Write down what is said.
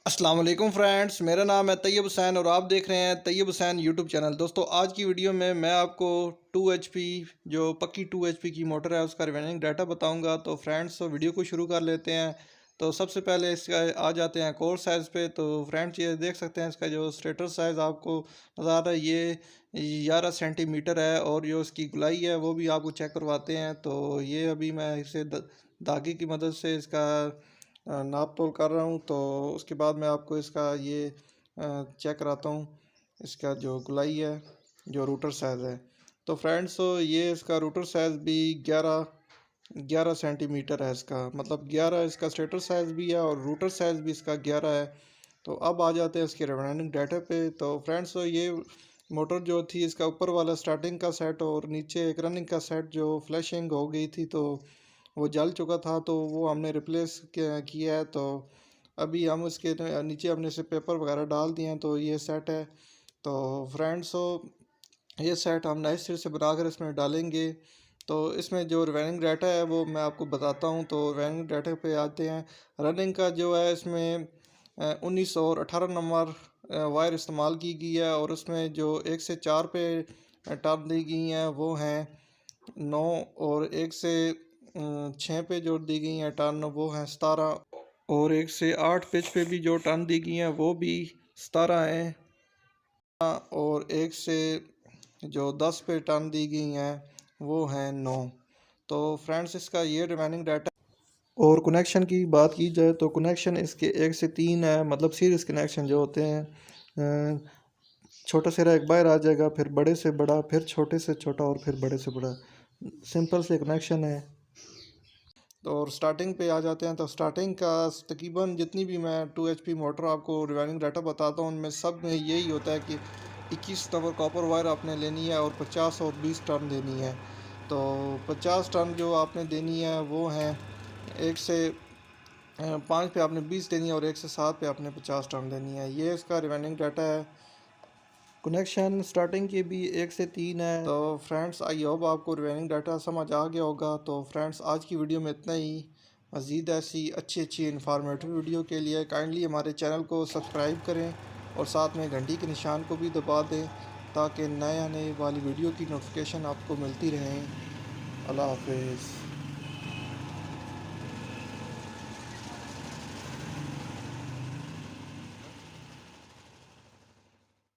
अस्सलाम वालेकुम फ्रेंड्स, मेरा नाम है तैयब हुसैन और आप देख रहे हैं तैयब हुसैन यूट्यूब चैनल। दोस्तों आज की वीडियो में मैं आपको 2 HP जो पक्की 2 HP की मोटर है उसका रिमेनिंग डाटा बताऊंगा। तो फ्रेंड्स वीडियो को शुरू कर लेते हैं। तो सबसे पहले इसका आ जाते हैं कोर साइज़ पे। तो फ्रेंड्स ये देख सकते हैं इसका जो स्टेटर साइज़ आपको नज़र आ रहा है ये 11 सेंटीमीटर है और जो इसकी गुलाई है वो भी आपको चेक करवाते हैं। तो ये अभी मैं इसे धागे की मदद से इसका नाप तोल कर रहा हूँ। तो उसके बाद मैं आपको इसका ये चेक कराता हूँ इसका जो गुलाई है जो रूटर साइज़ है। तो फ्रेंड्स ये इसका रूटर साइज़ भी 11 सेंटीमीटर है। इसका मतलब 11 इसका स्टेटर साइज़ भी है और रूटर साइज़ भी इसका 11 है। तो अब आ जाते हैं इसके रिमेनिंग डाटा पे। तो फ्रेंड्स ये मोटर जो थी इसका ऊपर वाला स्टार्टिंग का सेट और नीचे एक रनिंग का सेट जो फ्लैशिंग हो गई थी तो वो जल चुका था, तो वो हमने रिप्लेस किया है। तो अभी हम उसके नीचे हमने से पेपर वगैरह डाल दिए हैं। तो ये सेट है। तो फ्रेंड्स ये सेट हम नए सिरे से बनाकर इसमें डालेंगे। तो इसमें जो रनिंग डाटा है वो मैं आपको बताता हूँ। तो रनिंग डाटा पे आते हैं। रनिंग का जो है इसमें 19 और 18 नंबर वायर इस्तेमाल की गई है और उसमें जो 1 से 4 पे टर्न दी गई हैं वो हैं 9 और 1 से 6 पे जो दी गई हैं टर्न वो हैं 17 और 1 से 8 पिच पे भी जो टर्न दी गई हैं वो भी 17 हैं और 1 से जो 10 पे टर्न दी गई हैं वो हैं 9। तो फ्रेंड्स इसका ये रिमेनिंग डाटा। और कनेक्शन की बात की जाए तो कनेक्शन इसके 1 से 3 है, मतलब सीरीज कनेक्शन जो होते हैं छोटा सिरा एक बाहर आ जाएगा, फिर बड़े से बड़ा, फिर छोटे से छोटा और फिर बड़े से बड़ा, सिंपल से कनेक्शन है। तो और स्टार्टिंग पे आ जाते हैं। तो स्टार्टिंग का तकरीबन जितनी भी मैं 2 HP मोटर आपको रिवाइनिंग डाटा बताता हूँ उनमें सब में यही होता है कि 21 नंबर कॉपर वायर आपने लेनी है और 50 और 20 टन देनी है। तो 50 टन जो आपने देनी है वो हैं 1 से 5 पे आपने 20 देनी है और 1 से 7 पे आपने 50 टन देनी है। ये इसका रिवाइनिंग डाटा है। कनेक्शन स्टार्टिंग के भी 1 से 3 है। तो फ्रेंड्स आई होप आपको रिमेनिंग डाटा समझ आ गया होगा। तो फ्रेंड्स आज की वीडियो में इतना ही। मज़ीद ऐसी अच्छी इन्फॉर्मेटिव वीडियो के लिए काइंडली हमारे चैनल को सब्सक्राइब करें और साथ में घंटी के निशान को भी दबा दें ताकि नए आने वाली वीडियो की नोटिफिकेशन आपको मिलती रहें। अल्लाह हाफिज़।